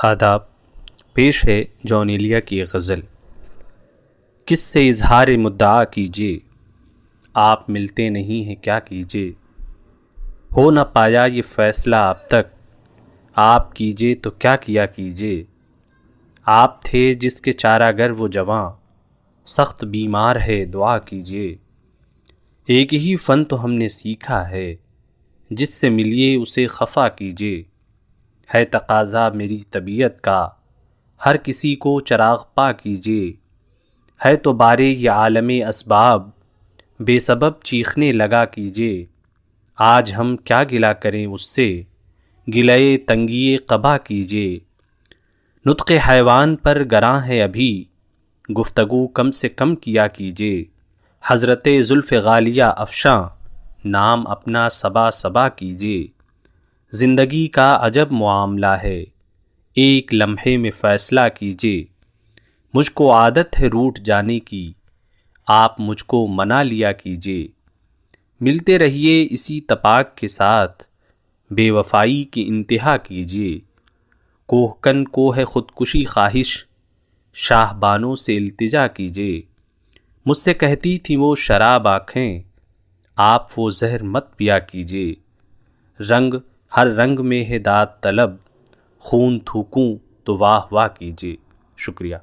آداب، پیش ہے جان ایلیا کی غزل۔ کس سے اظہار مدعا کیجے، آپ ملتے نہیں ہیں کیا کیجے۔ ہو نہ پایا یہ فیصلہ اب تک، آپ کیجے تو کیا کیا کیجے۔ آپ تھے جس کے چارہ گر وہ جواں، سخت بیمار ہے دعا کیجے۔ ایک ہی فن تو ہم نے سیکھا ہے، جس سے ملیے اسے خفا کیجے۔ ہے تقاضا میری طبیعت کا، ہر کسی کو چراغ پا کیجے۔ ہے تو بارے یہ عالم اسباب، بے سبب چیخنے لگا کیجے۔ آج ہم کیا گلہ کریں اس سے، گلہ تنگی قبا کیجے۔ نطق حیوان پر گراں ہے ابھی، گفتگو کم سے کم کیا کیجے۔ حضرت زلف غالیہ افشاں، نام اپنا صبا صبا کیجے۔ زندگی کا عجب معاملہ ہے، ایک لمحے میں فیصلہ کیجے۔ مجھ کو عادت ہے روٹھ جانے کی، آپ مجھ کو منا لیا کیجے۔ ملتے رہیے اسی تپاک کے ساتھ، بے وفائی کی انتہا کیجے۔ کوہ کن کو ہے خودکشی خواہش، شاہ بانوں سے التجا کیجے۔ مجھ سے کہتی تھی وہ شراب آنکھیں، آپ وہ زہر مت پیا کیجے۔ رنگ ہر رنگ میں ہے داد طلب، خون تھوکوں تو واہ واہ کیجے۔ شکریہ۔